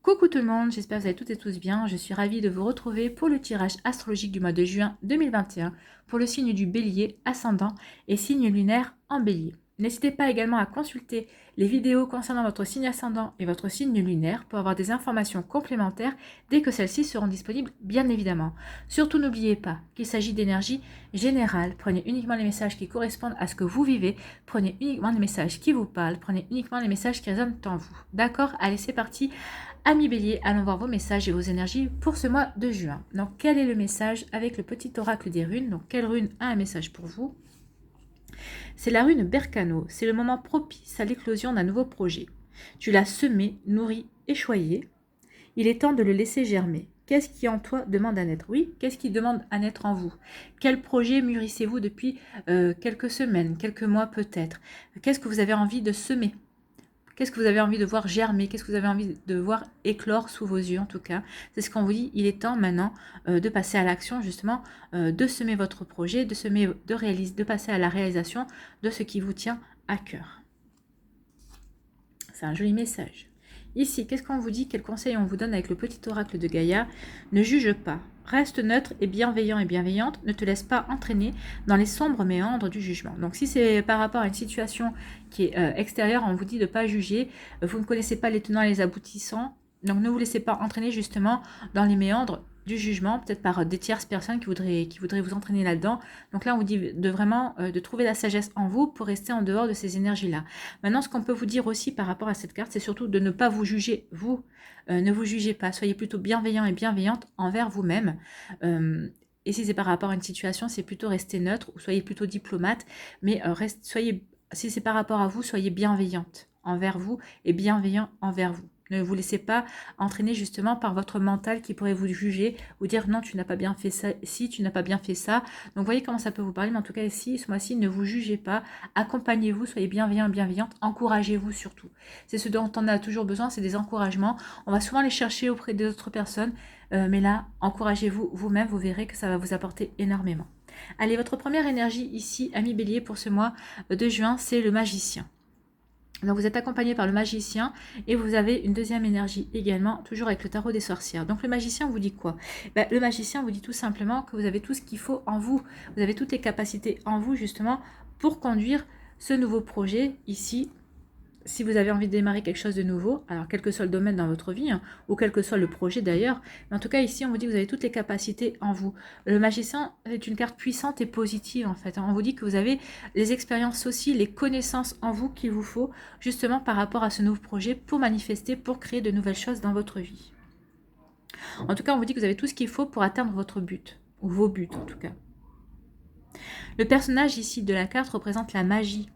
Coucou tout le monde, j'espère que vous allez toutes et tous bien. Je suis ravie de vous retrouver pour le tirage astrologique du mois de juin 2021 pour le signe du Bélier, ascendant et signe lunaire en Bélier. N'hésitez pas également à consulter les vidéos concernant votre signe ascendant et votre signe lunaire pour avoir des informations complémentaires dès que celles-ci seront disponibles, bien évidemment. Surtout n'oubliez pas qu'il s'agit d'énergie générale. Prenez uniquement les messages qui correspondent à ce que vous vivez, prenez uniquement les messages qui vous parlent, prenez uniquement les messages qui résonnent en vous. D'accord? Allez, c'est parti. Amis Bélier, allons voir vos messages et vos énergies pour ce mois de juin. Donc, quel est le message avec le petit oracle des runes? Donc, quelle rune a un message pour vous? C'est la rune Berkano. C'est le moment propice à l'éclosion d'un nouveau projet. Tu l'as semé, nourri et choyé. Il est temps de le laisser germer. Qu'est-ce qui en toi demande à naître? Oui, qu'est-ce qui demande à naître en vous? Quel projet mûrissez-vous depuis quelques semaines, quelques mois peut-être? Qu'est-ce que vous avez envie de semer? Qu'est-ce que vous avez envie de voir germer? Qu'est-ce que vous avez envie de voir éclore sous vos yeux en tout cas? C'est ce qu'on vous dit, il est temps maintenant de passer à l'action justement, de semer votre projet, de passer à la réalisation de ce qui vous tient à cœur. C'est un joli message. Ici, qu'est-ce qu'on vous dit? Quel conseil on vous donne avec le petit oracle de Gaïa? Ne juge pas. Reste neutre et bienveillant et bienveillante. Ne te laisse pas entraîner dans les sombres méandres du jugement. Donc, si c'est par rapport à une situation qui est extérieure, on vous dit de ne pas juger. Vous ne connaissez pas les tenants et les aboutissants. Donc, ne vous laissez pas entraîner justement dans les méandres du jugement, peut-être par des tierces personnes qui voudraient vous entraîner là-dedans. Donc là, on vous dit de vraiment de trouver la sagesse en vous pour rester en dehors de ces énergies-là. Maintenant, ce qu'on peut vous dire aussi par rapport à cette carte, c'est surtout de ne pas vous juger, vous. Ne vous jugez pas, soyez plutôt bienveillant et bienveillante envers vous-même. Et si c'est par rapport à une situation, c'est plutôt rester neutre ou soyez plutôt diplomate, mais si c'est par rapport à vous, soyez bienveillante envers vous et bienveillant envers vous. Ne vous laissez pas entraîner justement par votre mental qui pourrait vous juger, vous dire non, tu n'as pas bien fait ça, si tu n'as pas bien fait ça. Donc voyez comment ça peut vous parler, mais en tout cas ici, ce mois-ci, ne vous jugez pas, accompagnez-vous, soyez bienveillant et bienveillante, encouragez-vous surtout. C'est ce dont on a toujours besoin, c'est des encouragements. On va souvent les chercher auprès d'autres personnes, mais là, encouragez-vous vous-même, vous verrez que ça va vous apporter énormément. Allez, votre première énergie ici, ami Bélier, pour ce mois de juin, c'est le magicien. Donc vous êtes accompagné par le magicien et vous avez une deuxième énergie également, toujours avec le tarot des sorcières. Donc le magicien vous dit quoi? Le magicien vous dit tout simplement que vous avez tout ce qu'il faut en vous. Vous avez toutes les capacités en vous justement pour conduire ce nouveau projet ici. Si vous avez envie de démarrer quelque chose de nouveau, alors quel que soit le domaine dans votre vie, ou quel que soit le projet d'ailleurs, mais en tout cas ici on vous dit que vous avez toutes les capacités en vous. Le magicien est une carte puissante et positive en fait. On vous dit que vous avez les expériences aussi, les connaissances en vous qu'il vous faut justement par rapport à ce nouveau projet pour manifester, pour créer de nouvelles choses dans votre vie. En tout cas on vous dit que vous avez tout ce qu'il faut pour atteindre votre but, ou vos buts en tout cas. Le personnage ici de la carte représente la magie.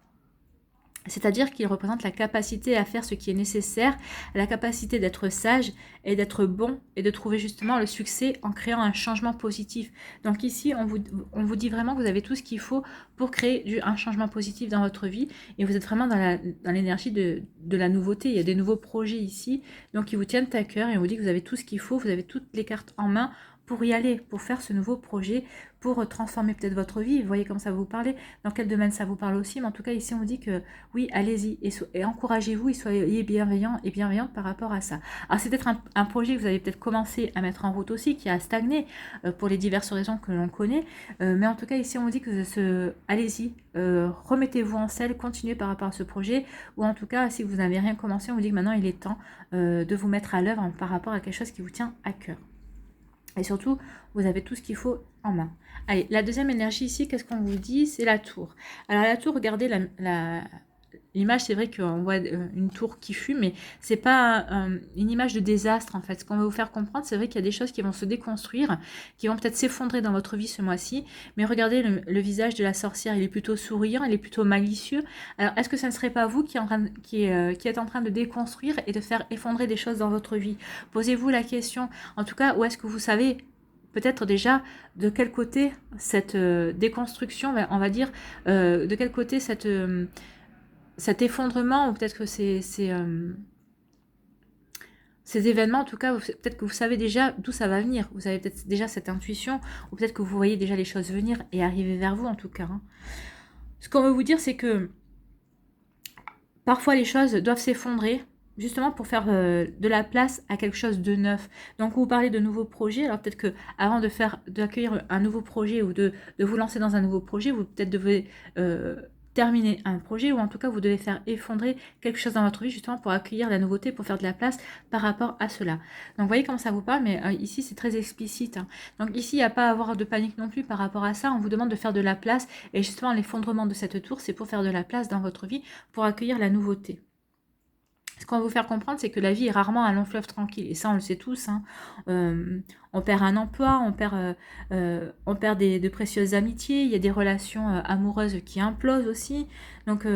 C'est-à-dire qu'il représente la capacité à faire ce qui est nécessaire, la capacité d'être sage et d'être bon et de trouver justement le succès en créant un changement positif. Donc ici, on vous dit vraiment que vous avez tout ce qu'il faut pour créer un changement positif dans votre vie et vous êtes vraiment dans l'énergie de la nouveauté. Il y a des nouveaux projets ici, donc qui vous tiennent à cœur et on vous dit que vous avez tout ce qu'il faut, vous avez toutes les cartes en main pour y aller, pour faire ce nouveau projet, pour transformer peut-être votre vie. Vous voyez comme ça vous parlez, dans quel domaine ça vous parle aussi, mais en tout cas ici on dit que oui, allez-y et encouragez-vous et soyez bienveillants et bienveillantes par rapport à ça. Alors c'est peut-être un projet que vous avez peut-être commencé à mettre en route aussi, qui a stagné pour les diverses raisons que l'on connaît, mais en tout cas ici on dit que allez-y, remettez-vous en selle, continuez par rapport à ce projet, ou en tout cas si vous n'avez rien commencé, on vous dit que maintenant il est temps de vous mettre à l'œuvre par rapport à quelque chose qui vous tient à cœur. Et surtout, vous avez tout ce qu'il faut en main. Allez, la deuxième énergie ici, qu'est-ce qu'on vous dit? C'est la tour. Alors la tour, regardez l'image, c'est vrai qu'on voit une tour qui fume, mais c'est pas une image de désastre en fait. Ce qu'on veut vous faire comprendre, c'est vrai qu'il y a des choses qui vont se déconstruire, qui vont peut-être s'effondrer dans votre vie ce mois-ci. Mais regardez le visage de la sorcière, il est plutôt souriant, il est plutôt malicieux. Alors est-ce que ça ne serait pas vous qui êtes en train de déconstruire et de faire effondrer des choses dans votre vie? Posez-vous la question. En tout cas, où est-ce que vous savez peut-être déjà de quel côté cette déconstruction, on va dire, de quel côté cet effondrement, ou peut-être que ces événements, en tout cas, peut-être que vous savez déjà d'où ça va venir. Vous avez peut-être déjà cette intuition, ou peut-être que vous voyez déjà les choses venir et arriver vers vous, en tout cas. Ce qu'on veut vous dire, c'est que parfois les choses doivent s'effondrer justement pour faire de la place à quelque chose de neuf. Donc vous parlez de nouveaux projets, alors peut-être que avant d'accueillir un nouveau projet ou de vous lancer dans un nouveau projet, vous peut-être devez terminer un projet, ou en tout cas vous devez faire effondrer quelque chose dans votre vie justement pour accueillir la nouveauté, pour faire de la place par rapport à cela. Donc vous voyez comment ça vous parle, mais ici c'est très explicite, hein. Donc ici il n'y a pas à avoir de panique non plus par rapport à ça, on vous demande de faire de la place, et justement l'effondrement de cette tour, c'est pour faire de la place dans votre vie, pour accueillir la nouveauté. Ce qu'on va vous faire comprendre, c'est que la vie est rarement un long fleuve tranquille. Et ça, on le sait tous, hein. On perd un emploi, on perd de précieuses amitiés, il y a des relations amoureuses qui implosent aussi. Donc,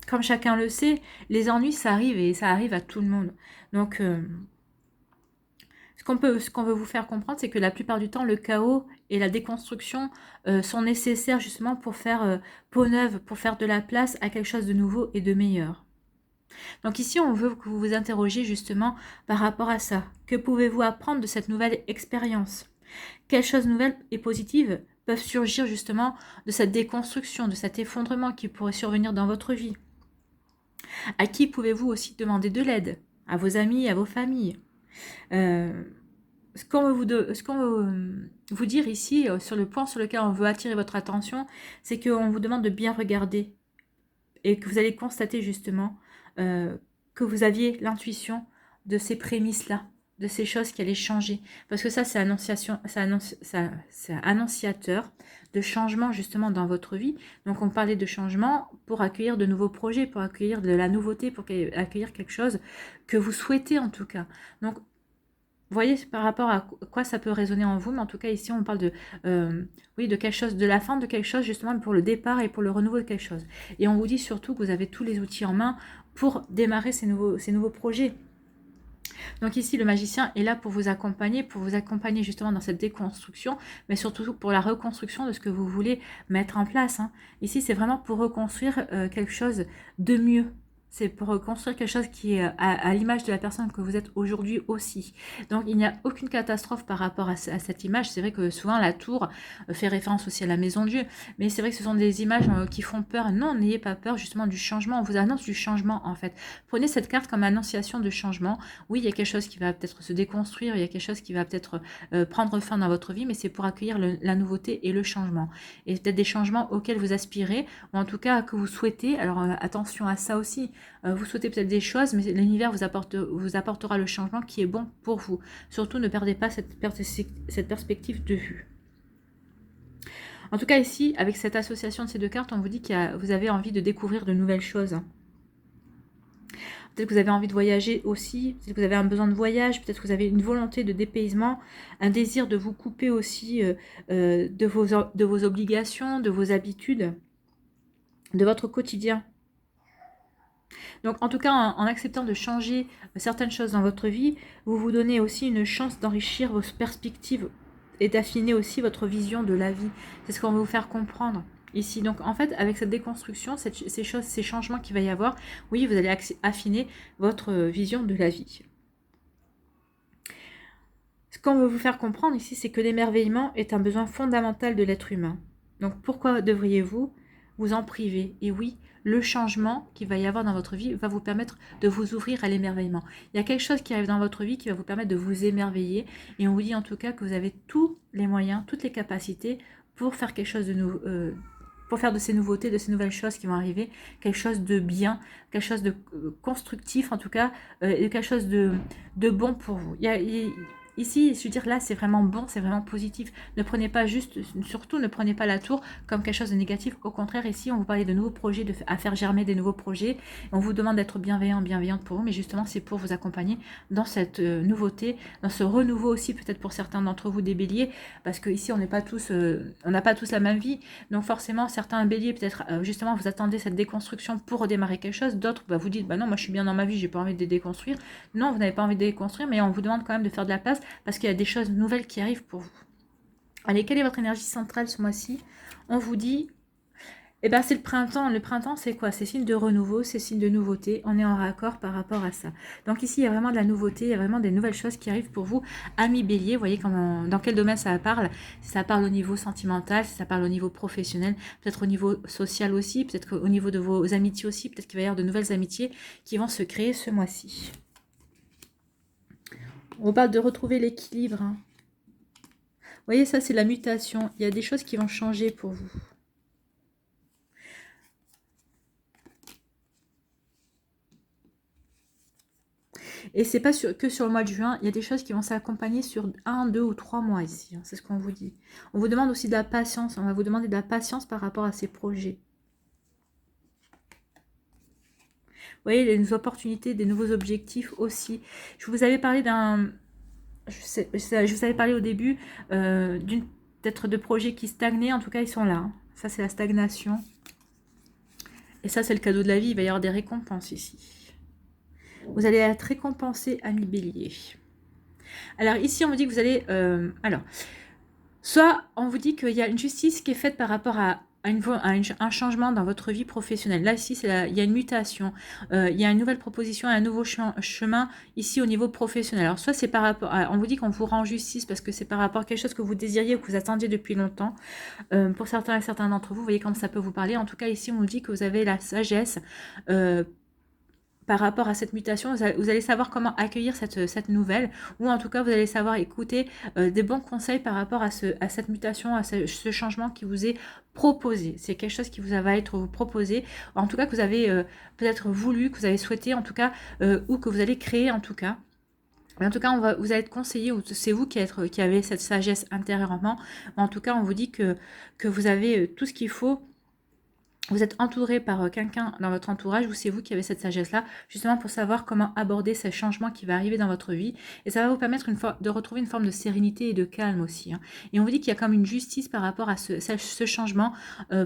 comme chacun le sait, les ennuis, ça arrive, et ça arrive à tout le monde. Donc, ce qu'on veut vous faire comprendre, c'est que la plupart du temps, le chaos et la déconstruction sont nécessaires justement pour faire peau neuve, pour faire de la place à quelque chose de nouveau et de meilleur. Donc ici, on veut que vous vous interrogiez justement par rapport à ça. Que pouvez-vous apprendre de cette nouvelle expérience? Quelles choses nouvelles et positives peuvent surgir justement de cette déconstruction, de cet effondrement qui pourrait survenir dans votre vie? À qui pouvez-vous aussi demander de l'aide? À vos amis, à vos familles. Ce qu'on veut vous dire ici, sur le point sur lequel on veut attirer votre attention, c'est qu'on vous demande de bien regarder et que vous allez constater justement que vous aviez l'intuition de ces prémices-là, de ces choses qui allaient changer. Parce que ça, c'est annonciateur de changement justement dans votre vie. Donc on parlait de changement pour accueillir de nouveaux projets, pour accueillir de la nouveauté, pour accueillir quelque chose que vous souhaitez en tout cas. Donc vous voyez par rapport à quoi ça peut résonner en vous, mais en tout cas ici on parle de, oui, de quelque chose, de la fin de quelque chose justement pour le départ et pour le renouveau de quelque chose. Et on vous dit surtout que vous avez tous les outils en main pour démarrer ces nouveaux projets. Donc ici le magicien est là pour vous accompagner justement dans cette déconstruction, mais surtout pour la reconstruction de ce que vous voulez mettre en place, hein. Ici c'est vraiment pour reconstruire quelque chose de mieux. C'est pour reconstruire quelque chose qui est à l'image de la personne que vous êtes aujourd'hui aussi. Donc il n'y a aucune catastrophe par rapport à cette image. C'est vrai que souvent la tour fait référence aussi à la maison Dieu. Mais c'est vrai que ce sont des images qui font peur. Non, n'ayez pas peur justement du changement. On vous annonce du changement en fait. Prenez cette carte comme annonciation de changement. Oui, il y a quelque chose qui va peut-être se déconstruire. Il y a quelque chose qui va peut-être prendre fin dans votre vie. Mais c'est pour accueillir la nouveauté et le changement. Et peut-être des changements auxquels vous aspirez. Ou en tout cas que vous souhaitez. Alors attention à ça aussi. Vous souhaitez peut-être des choses, mais l'univers vous apportera le changement qui est bon pour vous. Surtout, ne perdez pas cette perspective de vue. En tout cas, ici, avec cette association de ces deux cartes, on vous dit que vous avez envie de découvrir de nouvelles choses. Peut-être que vous avez envie de voyager aussi, peut-être que vous avez un besoin de voyage, peut-être que vous avez une volonté de dépaysement, un désir de vous couper aussi de vos obligations, de vos habitudes, de votre quotidien. Donc en tout cas, en acceptant de changer certaines choses dans votre vie, vous vous donnez aussi une chance d'enrichir vos perspectives et d'affiner aussi votre vision de la vie. C'est ce qu'on va vous faire comprendre ici. Donc en fait, avec cette déconstruction, ces changements qu'il va y avoir, oui, vous allez affiner votre vision de la vie. Ce qu'on veut vous faire comprendre ici, c'est que l'émerveillement est un besoin fondamental de l'être humain. Donc pourquoi devriez-vous vous en priver? Et oui, le changement qu'il va y avoir dans votre vie va vous permettre de vous ouvrir à l'émerveillement. Il y a quelque chose qui arrive dans votre vie qui va vous permettre de vous émerveiller. Et on vous dit en tout cas que vous avez tous les moyens, toutes les capacités pour faire quelque chose de nouveau. Pour faire de ces nouveautés, de ces nouvelles choses qui vont arriver, quelque chose de bien, quelque chose de constructif en tout cas, et quelque chose de bon pour vous. Ici, je veux dire, là, c'est vraiment bon, c'est vraiment positif. Ne prenez pas surtout, ne prenez pas la tour comme quelque chose de négatif. Au contraire, ici, on vous parlait de nouveaux projets, à faire germer des nouveaux projets. On vous demande d'être bienveillante pour vous, mais justement, c'est pour vous accompagner dans cette nouveauté, dans ce renouveau aussi, peut-être pour certains d'entre vous des béliers, parce que ici, on n'a pas tous la même vie. Donc, forcément, certains béliers, peut-être, justement, vous attendez cette déconstruction pour redémarrer quelque chose. D'autres, vous dites, non, moi, je suis bien dans ma vie, j'ai pas envie de déconstruire. Non, vous n'avez pas envie de déconstruire, mais on vous demande quand même de faire de la place parce qu'il y a des choses nouvelles qui arrivent pour vous. Allez, quelle est votre énergie centrale ce mois-ci? On vous dit, Eh ben, c'est le printemps. Le printemps, c'est quoi? C'est signe de renouveau, c'est signe de nouveauté. On est en raccord par rapport à ça. Donc ici, il y a vraiment de la nouveauté, il y a vraiment des nouvelles choses qui arrivent pour vous, amis bélier. Vous voyez comment, dans quel domaine ça parle? Si ça parle au niveau sentimental, si ça parle au niveau professionnel, peut-être au niveau social aussi, peut-être au niveau de vos amitiés aussi, peut-être qu'il va y avoir de nouvelles amitiés qui vont se créer ce mois-ci. On parle de retrouver l'équilibre, hein. Vous voyez, ça, c'est la mutation. Il y a des choses qui vont changer pour vous. Et c'est pas que sur le mois de juin, il y a des choses qui vont s'accompagner sur 1, 2 ou 3 mois ici, hein, c'est ce qu'on vous dit. On vous demande aussi de la patience, on va vous demander de la patience par rapport à ces projets. Vous voyez, des opportunités, des nouveaux objectifs aussi. Je vous avais parlé d'un... Je vous avais parlé au début peut-être de projets qui stagnaient, en tout cas ils sont là. Hein. Ça c'est la stagnation. Et ça c'est le cadeau de la vie, il va y avoir des récompenses ici. Vous allez être récompensé, ami bélier. Alors ici, on vous dit que vous allez... soit on vous dit qu'il y a une justice qui est faite par rapport à un changement dans votre vie professionnelle. Là, ici, il y a une mutation. Il y a une nouvelle proposition, un nouveau chemin ici au niveau professionnel. Alors, soit c'est par rapport on vous dit qu'on vous rend justice parce que c'est par rapport à quelque chose que vous désiriez ou que vous attendiez depuis longtemps. Pour certains d'entre vous, vous voyez comme ça peut vous parler. En tout cas, ici, on vous dit que vous avez la sagesse par rapport à cette mutation, vous allez savoir comment accueillir cette nouvelle, ou en tout cas, vous allez savoir écouter des bons conseils par rapport à cette mutation, à ce changement qui vous est proposé. C'est quelque chose qui va être proposé, en tout cas que vous avez peut-être voulu, que vous avez souhaité, en tout cas, ou que vous allez créer, en tout cas. En tout cas, vous allez être conseillé, ou c'est vous qui avez cette sagesse intérieurement. En tout cas, on vous dit que vous avez tout ce qu'il faut. Vous êtes entouré par quelqu'un dans votre entourage, ou c'est vous qui avez cette sagesse-là, justement pour savoir comment aborder ces changements qui va arriver dans votre vie. Et ça va vous permettre de retrouver une forme de sérénité et de calme aussi. Hein. Et on vous dit qu'il y a comme une justice par rapport à ce changement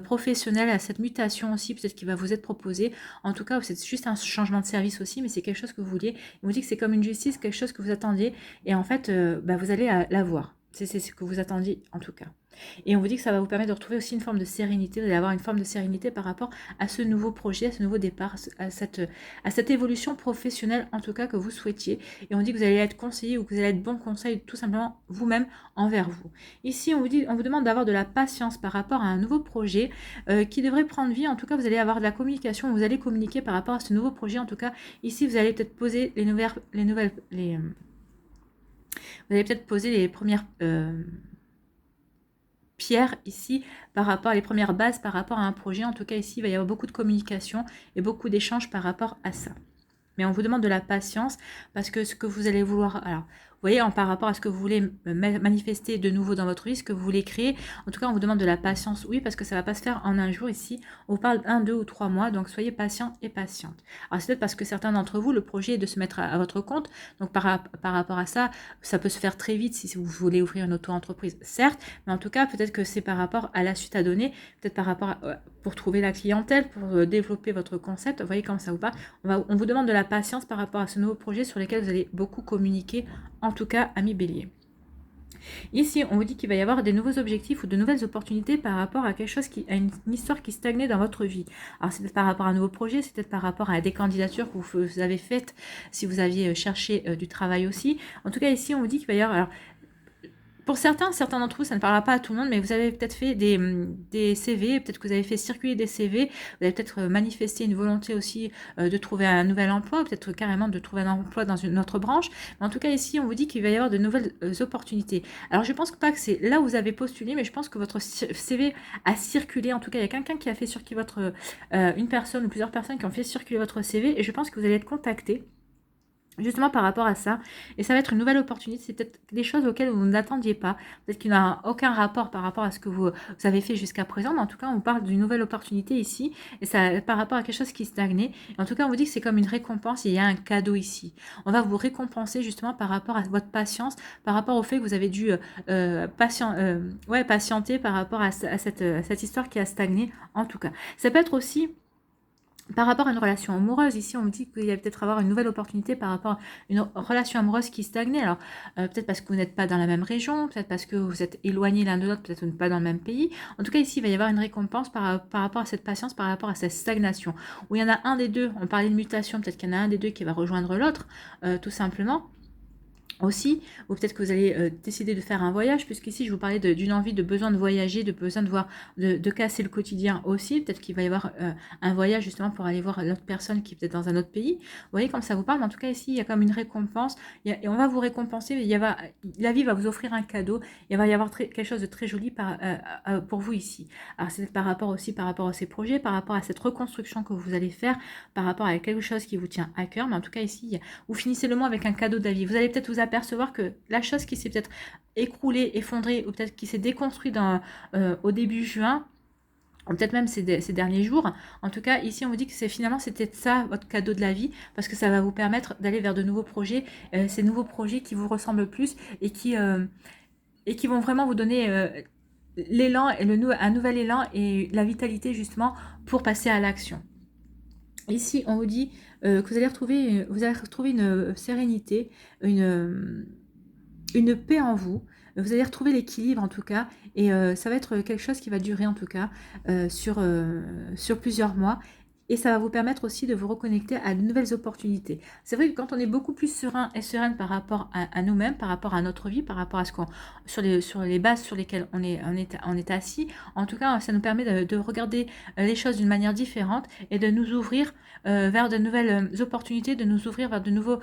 professionnel, à cette mutation aussi, peut-être qui va vous être proposé. En tout cas, c'est juste un changement de service aussi, mais c'est quelque chose que vous vouliez. On vous dit que c'est comme une justice, quelque chose que vous attendiez. Et en fait, vous allez l'avoir. C'est ce que vous attendiez en tout cas. Et on vous dit que ça va vous permettre de retrouver aussi une forme de sérénité, vous allez avoir une forme de sérénité par rapport à ce nouveau projet, à ce nouveau départ, à cette évolution professionnelle en tout cas que vous souhaitiez. Et on dit que vous allez être conseillé ou que vous allez être bon conseil tout simplement vous-même envers vous. Ici, on vous demande d'avoir de la patience par rapport à un nouveau projet qui devrait prendre vie. En tout cas, vous allez avoir de la communication, vous allez communiquer par rapport à ce nouveau projet. En tout cas, ici, vous allez peut-être poser vous allez peut-être poser les premières pierres ici par rapport à les premières bases par rapport à un projet. En tout cas, ici, il va y avoir beaucoup de communication et beaucoup d'échanges par rapport à ça. Mais on vous demande de la patience parce que ce que vous allez vouloir... Alors, vous voyez, par rapport à ce que vous voulez manifester de nouveau dans votre vie, ce que vous voulez créer, en tout cas, on vous demande de la patience, oui, parce que ça ne va pas se faire en un jour ici. On vous parle d'1, 2 ou 3 mois, donc soyez patient et patiente. Alors, c'est peut-être parce que certains d'entre vous, le projet est de se mettre à votre compte, donc par rapport à ça, ça peut se faire très vite si vous voulez ouvrir une auto-entreprise, certes, mais en tout cas, peut-être que c'est par rapport à la suite à donner, peut-être par rapport pour trouver la clientèle, pour développer votre concept, vous voyez comment ça vous parle. On vous demande de la patience par rapport à ce nouveau projet sur lequel vous allez beaucoup communiquer, en tout cas, amis bélier. Ici, on vous dit qu'il va y avoir des nouveaux objectifs ou de nouvelles opportunités par rapport à quelque chose à une histoire qui stagnait dans votre vie. Alors, c'est peut-être par rapport à un nouveau projet, c'est peut-être par rapport à des candidatures que vous avez faites, si vous aviez cherché du travail aussi. En tout cas, ici, on vous dit qu'il va y avoir... Alors, pour certains d'entre vous, ça ne parlera pas à tout le monde, mais vous avez peut-être fait des CV, peut-être que vous avez fait circuler des CV, vous avez peut-être manifesté une volonté aussi de trouver un nouvel emploi, peut-être carrément de trouver un emploi dans une autre branche. Mais en tout cas, ici, on vous dit qu'il va y avoir de nouvelles opportunités. Alors, je pense pas que c'est là où vous avez postulé, mais je pense que votre CV a circulé. En tout cas, il y a quelqu'un qui a fait circuler une personne ou plusieurs personnes qui ont fait circuler votre CV, et je pense que vous allez être contacté justement par rapport à ça, et ça va être une nouvelle opportunité, c'est peut-être des choses auxquelles vous n'attendiez pas, peut-être qu'il n'a aucun rapport par rapport à ce que vous avez fait jusqu'à présent, mais en tout cas on parle d'une nouvelle opportunité ici, et ça par rapport à quelque chose qui stagnait, et en tout cas on vous dit que c'est comme une récompense, il y a un cadeau ici, on va vous récompenser justement par rapport à votre patience, par rapport au fait que vous avez dû patienter par rapport à cette histoire qui a stagné, en tout cas. Ça peut être aussi... Par rapport à une relation amoureuse, ici on me dit qu'il y a peut-être avoir une nouvelle opportunité par rapport à une relation amoureuse qui stagnait. Alors peut-être parce que vous n'êtes pas dans la même région, peut-être parce que vous êtes éloignés l'un de l'autre, peut-être que vous n'êtes pas dans le même pays. En tout cas ici il va y avoir une récompense par rapport à cette patience, par rapport à cette stagnation. Où il y en a un des deux, on parlait de mutation, peut-être qu'il y en a un des deux qui va rejoindre l'autre, tout simplement. Aussi, ou peut-être que vous allez décider de faire un voyage, puisqu'ici je vous parlais d'une envie, de besoin de voyager, de besoin de voir, de casser le quotidien aussi. Peut-être qu'il va y avoir un voyage justement pour aller voir l'autre personne qui est peut-être dans un autre pays. Vous voyez comme ça vous parle, mais en tout cas ici il y a comme une récompense, et on va vous récompenser, la vie va vous offrir un cadeau, il va y avoir quelque chose de très joli pour vous ici. Alors c'est par rapport à ces projets, par rapport à cette reconstruction que vous allez faire, par rapport à quelque chose qui vous tient à cœur, mais en tout cas ici, vous finissez le mois avec un cadeau de la vie. Vous allez peut-être vous apercevoir que la chose qui s'est peut-être écroulée, effondrée, ou peut-être qui s'est déconstruite au début juin, ou peut-être même ces derniers jours. En tout cas, ici, on vous dit que c'était ça, votre cadeau de la vie, parce que ça va vous permettre d'aller vers de nouveaux projets, ces nouveaux projets qui vous ressemblent plus et qui vont vraiment vous donner l'élan, et un nouvel élan et la vitalité, justement, pour passer à l'action. Ici, on vous dit que vous allez retrouver une sérénité, une paix en vous. Vous allez retrouver l'équilibre en tout cas, et ça va être quelque chose qui va durer en tout cas sur plusieurs mois. Et ça va vous permettre aussi de vous reconnecter à de nouvelles opportunités. C'est vrai que quand on est beaucoup plus serein et sereine par rapport à nous-mêmes, par rapport à notre vie, par rapport à sur les bases sur lesquelles on est assis, en tout cas, ça nous permet de regarder les choses d'une manière différente et de nous ouvrir vers de nouvelles opportunités, de nous ouvrir vers de nouveaux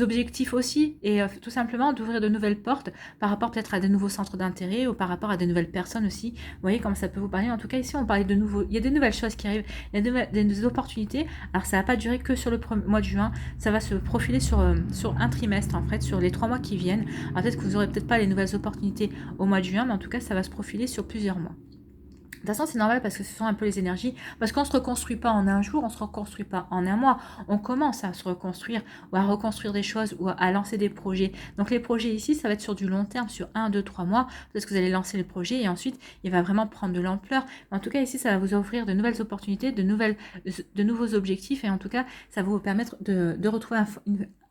objectifs aussi, et tout simplement d'ouvrir de nouvelles portes par rapport peut-être à de nouveaux centres d'intérêt, ou par rapport à de nouvelles personnes aussi. Vous voyez comment ça peut vous parler. En tout cas ici on parlait de nouveaux, il y a des nouvelles choses qui arrivent, il y a des opportunités. Alors ça va pas durer que sur le mois de juin, ça va se profiler sur un trimestre en fait, sur les 3 mois qui viennent. Alors peut-être que vous aurez peut-être pas les nouvelles opportunités au mois de juin, mais en tout cas ça va se profiler sur plusieurs mois. De toute façon, c'est normal parce que ce sont un peu les énergies. Parce qu'on ne se reconstruit pas en un jour, on ne se reconstruit pas en un mois. On commence à se reconstruire ou à reconstruire des choses ou à lancer des projets. Donc les projets ici, ça va être sur du long terme, sur 1, 2, 3 mois. Parce que vous allez lancer le projet et ensuite, il va vraiment prendre de l'ampleur. En tout cas, ici, ça va vous offrir de nouvelles opportunités, de nouveaux objectifs. Et en tout cas, ça va vous permettre de retrouver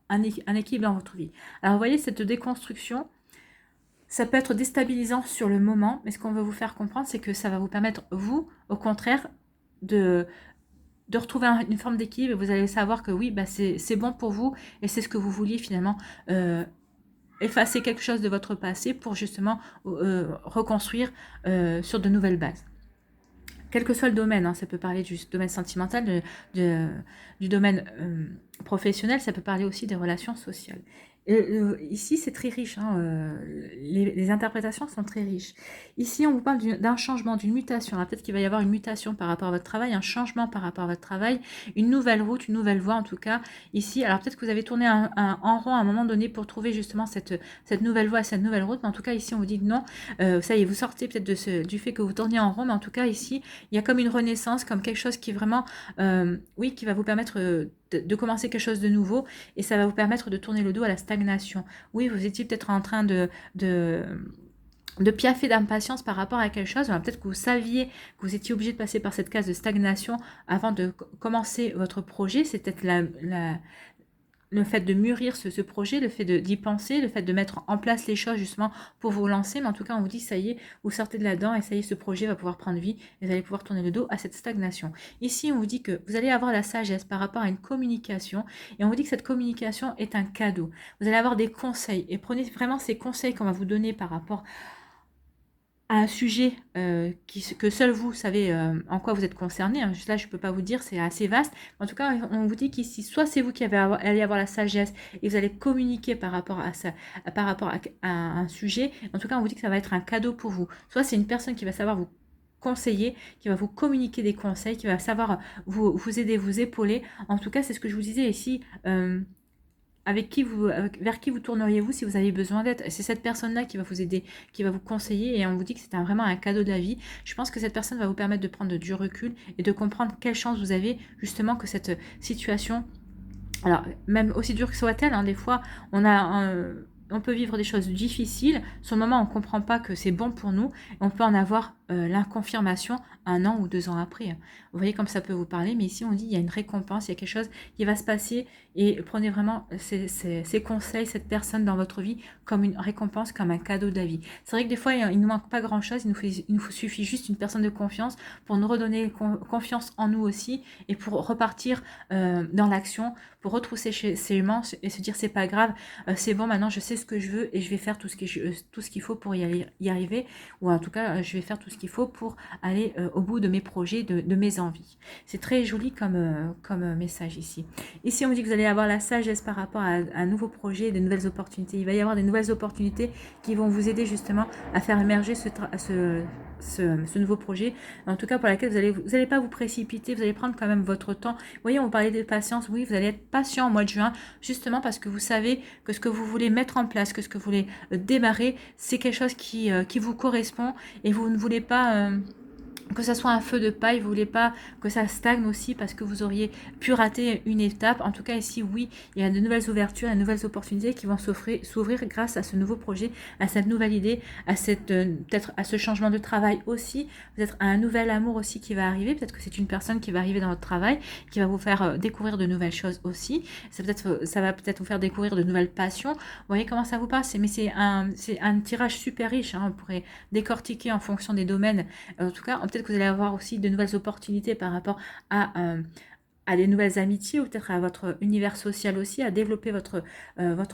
un équilibre dans votre vie. Alors, vous voyez, cette déconstruction, ça peut être déstabilisant sur le moment, mais ce qu'on veut vous faire comprendre, c'est que ça va vous permettre, vous, au contraire, de retrouver une forme d'équilibre, et vous allez savoir que oui, bah c'est bon pour vous, et c'est ce que vous vouliez finalement, effacer quelque chose de votre passé pour justement reconstruire sur de nouvelles bases. Quel que soit le domaine, hein, ça peut parler du domaine sentimental, du domaine professionnel, ça peut parler aussi des relations sociales. Ici, c'est très riche, hein, les interprétations sont très riches. Ici, on vous parle d'un changement, d'une mutation. Peut-être qu'il va y avoir une mutation par rapport à votre travail, un changement par rapport à votre travail, une nouvelle route, une nouvelle voie en tout cas. Ici, alors peut-être que vous avez tourné en rond à un moment donné pour trouver justement cette nouvelle voie, cette nouvelle route, mais en tout cas, ici, on vous dit que non. Ça y est, vous sortez peut-être du fait que vous tourniez en rond, mais en tout cas, ici, il y a comme une renaissance, comme quelque chose qui vraiment, oui, qui va vous permettre de commencer quelque chose de nouveau, et ça va vous permettre de tourner le dos à la stagnation. Oui, vous étiez peut-être en train de piaffer d'impatience par rapport à quelque chose. Peut-être que vous saviez que vous étiez obligé de passer par cette case de stagnation avant de commencer votre projet. C'est peut-être le fait de mûrir ce projet, le fait d'y penser, le fait de mettre en place les choses justement pour vous lancer. Mais en tout cas, on vous dit, ça y est, vous sortez de là-dedans, et ça y est, ce projet va pouvoir prendre vie, et vous allez pouvoir tourner le dos à cette stagnation. Ici, on vous dit que vous allez avoir la sagesse par rapport à une communication, et on vous dit que cette communication est un cadeau. Vous allez avoir des conseils, et prenez vraiment ces conseils qu'on va vous donner par rapport à un sujet que seul vous savez en quoi vous êtes concerné. Hein. Là, je ne peux pas vous dire, c'est assez vaste. En tout cas, on vous dit qu'ici, soit c'est vous qui allez avoir la sagesse et vous allez communiquer par rapport à ça, par rapport à un sujet. En tout cas, on vous dit que ça va être un cadeau pour vous. Soit c'est une personne qui va savoir vous conseiller, qui va vous communiquer des conseils, qui va savoir vous aider, vous épauler. En tout cas, c'est ce que je vous disais ici. Vers qui vous tourneriez-vous si vous avez besoin d'aide? C'est cette personne-là qui va vous aider, qui va vous conseiller, et on vous dit que c'est vraiment un cadeau de la vie. Je pense que cette personne va vous permettre de prendre du recul et de comprendre quelle chance vous avez justement que cette situation, alors même aussi dure que soit-elle, hein, des fois on peut vivre des choses difficiles, sur le moment on ne comprend pas que c'est bon pour nous, et on peut en avoir la confirmation 1 an ou 2 ans après. Vous voyez comme ça peut vous parler, mais ici on dit il y a une récompense, il y a quelque chose qui va se passer et prenez vraiment ces conseils, cette personne dans votre vie comme une récompense, comme un cadeau de la vie. C'est vrai que des fois il ne nous manque pas grand chose, il nous suffit juste une personne de confiance pour nous redonner confiance en nous aussi et pour repartir dans l'action, pour retrousser ses manches et se dire c'est pas grave, c'est bon, maintenant je sais ce que je veux et je vais faire tout ce qu'il faut pour y arriver, ou en tout cas je vais faire tout ce qu'il faut pour aller au bout de mes projets, de mes envies. C'est très joli comme message ici. Ici on dit que vous allez avoir la sagesse par rapport à un nouveau projet, des nouvelles opportunités. Il va y avoir des nouvelles opportunités qui vont vous aider justement à faire émerger ce nouveau projet, en tout cas pour laquelle vous allez pas vous précipiter, vous allez prendre quand même votre temps. Vous voyez, on parlait de patience, oui, vous allez être patient au mois de juin, justement parce que vous savez que ce que vous voulez mettre en place, que ce que vous voulez démarrer, c'est quelque chose qui vous correspond et vous ne voulez pas... que ça soit un feu de paille, vous voulez pas que ça stagne aussi parce que vous auriez pu rater une étape. En tout cas ici, oui, il y a de nouvelles ouvertures, de nouvelles opportunités qui vont s'ouvrir grâce à ce nouveau projet, à cette nouvelle idée, à peut-être à ce changement de travail aussi, peut-être à un nouvel amour aussi qui va arriver. Peut-être que c'est une personne qui va arriver dans votre travail, qui va vous faire découvrir de nouvelles choses aussi. Ça va peut-être vous faire découvrir de nouvelles passions. Vous voyez comment ça vous passe, mais c'est un tirage super riche. Hein. On pourrait décortiquer en fonction des domaines. En tout cas, peut-être que vous allez avoir aussi de nouvelles opportunités par rapport à des nouvelles amitiés ou peut-être à votre univers social aussi, à développer votre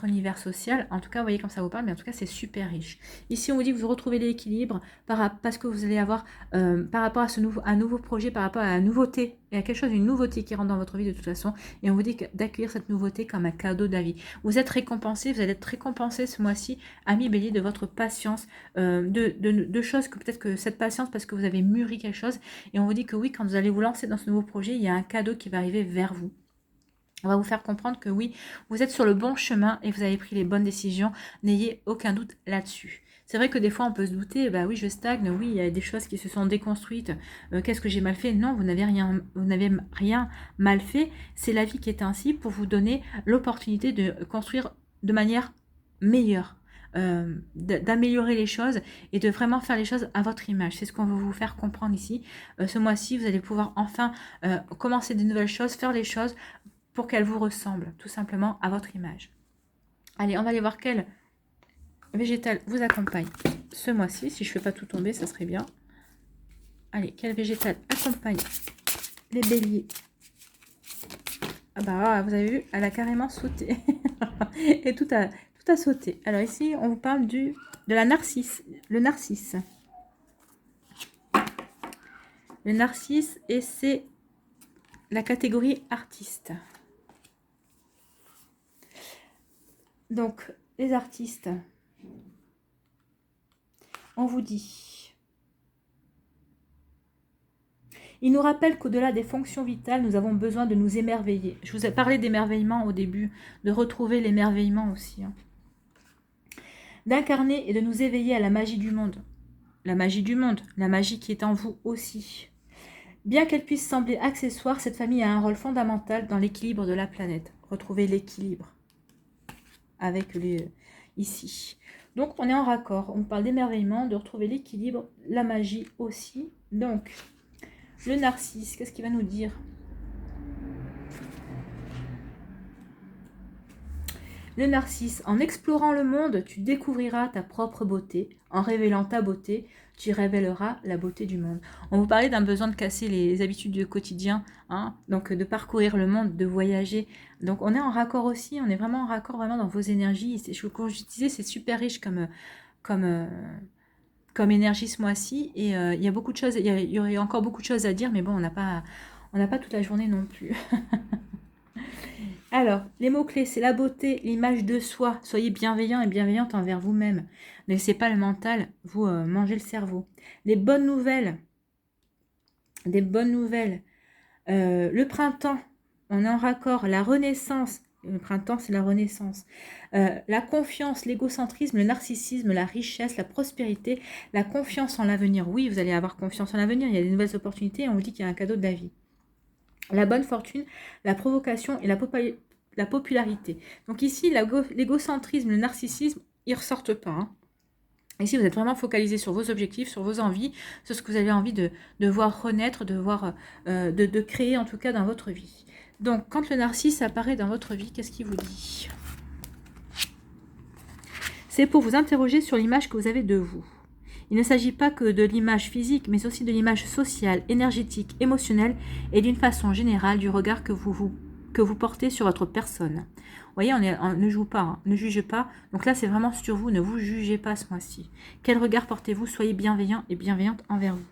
univers social. En tout cas, vous voyez comme ça vous parle, mais en tout cas, c'est super riche. Ici, on vous dit que vous retrouvez l'équilibre parce que vous allez avoir, par rapport à un nouveau projet, par rapport à la nouveauté, il y a quelque chose, une nouveauté qui rentre dans votre vie de toute façon, et on vous dit d'accueillir cette nouveauté comme un cadeau de la vie. Vous êtes récompensé, vous allez être récompensé ce mois-ci, ami Bélier, de votre patience, de choses que peut-être que cette patience, parce que vous avez mûri quelque chose, et on vous dit que oui, quand vous allez vous lancer dans ce nouveau projet, il y a un cadeau qui va arriver vers vous. On va vous faire comprendre que oui, vous êtes sur le bon chemin et vous avez pris les bonnes décisions. N'ayez aucun doute là-dessus. C'est vrai que des fois, on peut se douter, bah oui, je stagne, oui, il y a des choses qui se sont déconstruites. Qu'est-ce que j'ai mal fait? Non, vous n'avez rien mal fait. C'est la vie qui est ainsi pour vous donner l'opportunité de construire de manière meilleure. D'améliorer les choses et de vraiment faire les choses à votre image. C'est ce qu'on veut vous faire comprendre ici. Ce mois-ci, vous allez pouvoir enfin commencer de nouvelles choses, faire les choses pour qu'elles vous ressemblent, tout simplement, à votre image. Allez, on va aller voir quel végétal vous accompagne ce mois-ci. Si je ne fais pas tout tomber, ça serait bien. Allez, quel végétal accompagne les béliers? Ah bah, vous avez vu, elle a carrément sauté. Et tout a sauté. Alors ici, on vous parle de la narcisse. Le narcisse. Le narcisse, et c'est la catégorie artiste. Donc, les artistes, on vous dit, il nous rappelle qu'au-delà des fonctions vitales, nous avons besoin de nous émerveiller. Je vous ai parlé d'émerveillement au début, de retrouver l'émerveillement aussi. Hein. D'incarner et de nous éveiller à la magie du monde. La magie du monde, la magie qui est en vous aussi. Bien qu'elle puisse sembler accessoire, cette famille a un rôle fondamental dans l'équilibre de la planète. Retrouver l'équilibre avec ici. Donc, on est en raccord. On parle d'émerveillement, de retrouver l'équilibre, la magie aussi. Donc, le narcisse, qu'est-ce qu'il va nous dire? Le narcisse, en explorant le monde, tu découvriras ta propre beauté. En révélant ta beauté, tu révéleras la beauté du monde. On vous parlait d'un besoin de casser les habitudes du quotidien, hein, donc de parcourir le monde, de voyager. Donc on est en raccord aussi, on est vraiment en raccord vraiment dans vos énergies. Comme je disais, c'est super riche comme énergie ce mois-ci. Et il y a beaucoup de choses, il y aurait encore beaucoup de choses à dire, mais bon, on n'a pas toute la journée non plus. Alors, les mots-clés, c'est la beauté, l'image de soi. Soyez bienveillant et bienveillante envers vous-même. Ne laissez pas le mental vous manger le cerveau. Les bonnes nouvelles. Des bonnes nouvelles. Le printemps, on est en raccord. La renaissance. Le printemps, c'est la renaissance. La confiance, l'égocentrisme, le narcissisme, la richesse, la prospérité, la confiance en l'avenir. Oui, vous allez avoir confiance en l'avenir. Il y a des nouvelles opportunités et on vous dit qu'il y a un cadeau de la vie. La bonne fortune, la provocation et la popularité. Donc ici, l'égocentrisme, le narcissisme, ils ne ressortent pas. Hein. Ici, vous êtes vraiment focalisé sur vos objectifs, sur vos envies, sur ce que vous avez envie de voir renaître, de voir, de créer en tout cas dans votre vie. Donc, quand le narcisse apparaît dans votre vie, qu'est-ce qu'il vous dit? C'est pour vous interroger sur l'image que vous avez de vous. Il ne s'agit pas que de l'image physique, mais aussi de l'image sociale, énergétique, émotionnelle et d'une façon générale du regard que vous portez sur votre personne. Vous voyez, on ne joue pas, hein, ne jugez pas. Donc là, c'est vraiment sur vous, ne vous jugez pas ce mois-ci. Quel regard portez-vous? Soyez bienveillant et bienveillante envers vous.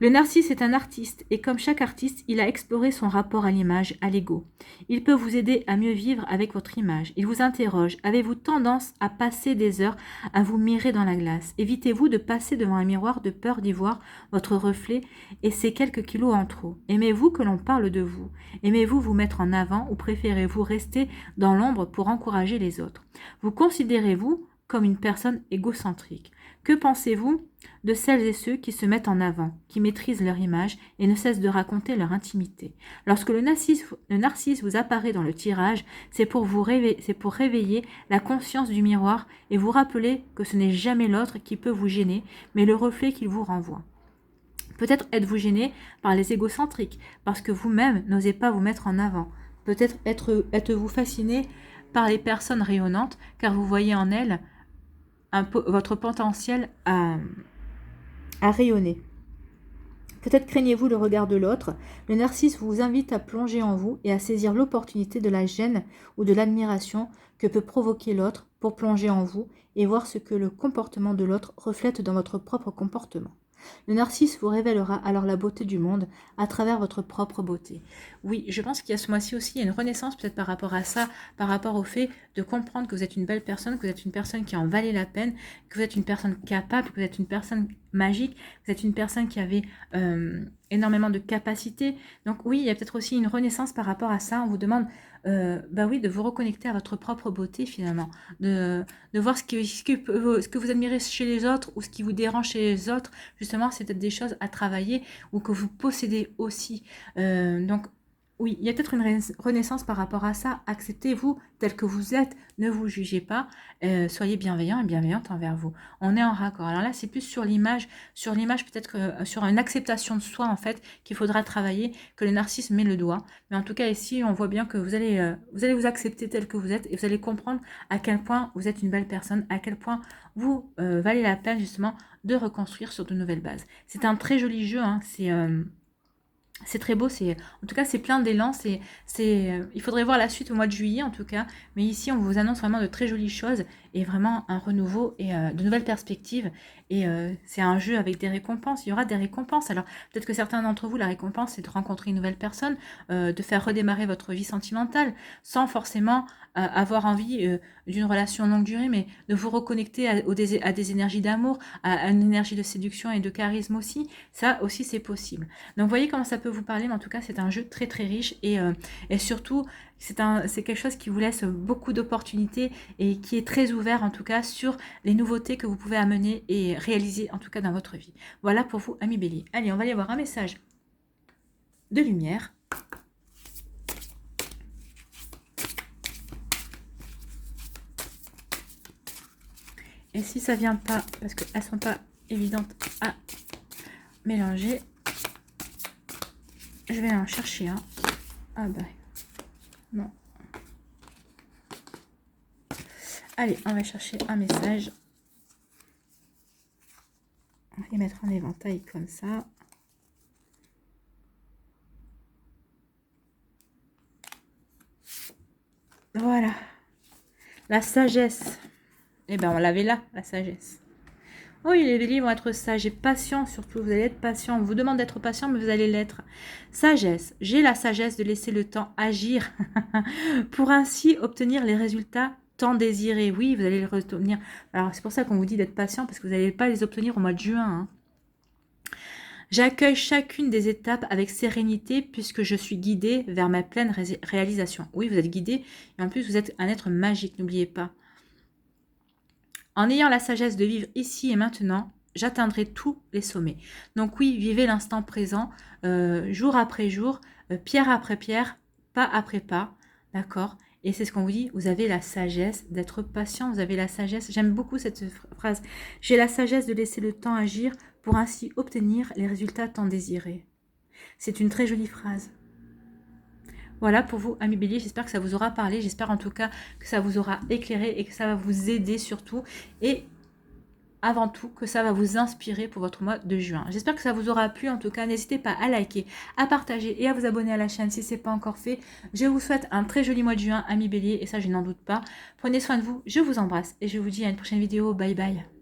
Le narcisse est un artiste et comme chaque artiste, il a exploré son rapport à l'image, à l'ego. Il peut vous aider à mieux vivre avec votre image. Il vous interroge. Avez-vous tendance à passer des heures à vous mirer dans la glace? Évitez-vous de passer devant un miroir de peur d'y voir votre reflet et ses quelques kilos en trop. Aimez-vous que l'on parle de vous? Aimez-vous vous mettre en avant ou préférez-vous rester dans l'ombre pour encourager les autres? Vous considérez-vous comme une personne égocentrique? Que pensez-vous de celles et ceux qui se mettent en avant, qui maîtrisent leur image et ne cessent de raconter leur intimité? Lorsque le narcisse vous apparaît dans le tirage, c'est pour réveiller la conscience du miroir et vous rappeler que ce n'est jamais l'autre qui peut vous gêner, mais le reflet qu'il vous renvoie. Peut-être êtes-vous gêné par les égocentriques, parce que vous-même n'osez pas vous mettre en avant. Peut-être êtes-vous fasciné par les personnes rayonnantes, car vous voyez en elles votre potentiel à rayonner. Peut-être craignez-vous le regard de l'autre. Le narcisse vous invite à plonger en vous et à saisir l'opportunité de la gêne ou de l'admiration que peut provoquer l'autre pour plonger en vous et voir ce que le comportement de l'autre reflète dans votre propre comportement. Le narcisse vous révélera alors la beauté du monde à travers votre propre beauté. Oui, je pense qu'il y a ce mois-ci aussi, il y a une renaissance peut-être par rapport à ça, par rapport au fait de comprendre que vous êtes une belle personne, que vous êtes une personne qui en valait la peine, que vous êtes une personne capable, que vous êtes une personne magique, que vous êtes une personne qui avait énormément de capacités. Donc oui, il y a peut-être aussi une renaissance par rapport à ça. On vous demande de vous reconnecter à votre propre beauté finalement, de voir ce que vous admirez chez les autres ou ce qui vous dérange chez les autres. Justement, c'est peut-être des choses à travailler ou que vous possédez aussi. Donc oui, il y a peut-être une renaissance par rapport à ça. Acceptez-vous tel que vous êtes, ne vous jugez pas, soyez bienveillant et bienveillante envers vous. On est en raccord. Alors là, c'est plus sur l'image peut-être que sur une acceptation de soi en fait qu'il faudra travailler, que le narcisse met le doigt. Mais en tout cas ici, on voit bien que vous allez vous accepter tel que vous êtes et vous allez comprendre à quel point vous êtes une belle personne, à quel point vous valez la peine justement de reconstruire sur de nouvelles bases. C'est un très joli jeu, hein, c'est très beau, en tout cas c'est plein d'élan, il faudrait voir la suite au mois de juillet en tout cas, mais ici on vous annonce vraiment de très jolies choses et vraiment un renouveau et de nouvelles perspectives et c'est un jeu avec des récompenses, il y aura des récompenses. Alors peut-être que certains d'entre vous, la récompense c'est de rencontrer une nouvelle personne, de faire redémarrer votre vie sentimentale sans forcément avoir envie d'une relation longue durée, mais de vous reconnecter à des énergies d'amour, à une énergie de séduction et de charisme aussi, ça aussi c'est possible. Donc vous voyez comment ça peut vous parler, mais en tout cas c'est un jeu très très riche et surtout c'est quelque chose qui vous laisse beaucoup d'opportunités et qui est très ouvert en tout cas sur les nouveautés que vous pouvez amener et réaliser en tout cas dans votre vie. Voilà pour vous amis Bélier. Allez, on va y avoir un message de lumière. Et si ça vient pas, parce qu'elles sont pas évidentes à mélanger, je vais en chercher un. Ah bah non. Allez, on va chercher un message. On va les mettre en éventail comme ça. Voilà. La sagesse. Eh ben, on l'avait là, la sagesse. Oui, les béliers vont être sages et patients surtout. Vous allez être patient. On vous demande d'être patient, mais vous allez l'être. Sagesse. J'ai la sagesse de laisser le temps agir pour ainsi obtenir les résultats tant désirés. Oui, vous allez les obtenir. Alors, c'est pour ça qu'on vous dit d'être patient, parce que vous n'allez pas les obtenir au mois de juin. Hein. J'accueille chacune des étapes avec sérénité puisque je suis guidée vers ma pleine réalisation. Oui, vous êtes guidé et en plus, vous êtes un être magique, n'oubliez pas. En ayant la sagesse de vivre ici et maintenant, j'atteindrai tous les sommets. Donc oui, vivez l'instant présent, jour après jour, pierre après pierre, pas après pas, d'accord? Et c'est ce qu'on vous dit, vous avez la sagesse d'être patient, vous avez la sagesse, j'aime beaucoup cette phrase, j'ai la sagesse de laisser le temps agir pour ainsi obtenir les résultats tant désirés. C'est une très jolie phrase. Voilà pour vous, amis Bélier, j'espère que ça vous aura parlé, j'espère en tout cas que ça vous aura éclairé et que ça va vous aider surtout. Et avant tout, que ça va vous inspirer pour votre mois de juin. J'espère que ça vous aura plu. En tout cas, n'hésitez pas à liker, à partager et à vous abonner à la chaîne si ce n'est pas encore fait. Je vous souhaite un très joli mois de juin, amis Bélier, et ça, je n'en doute pas. Prenez soin de vous, je vous embrasse et je vous dis à une prochaine vidéo. Bye bye.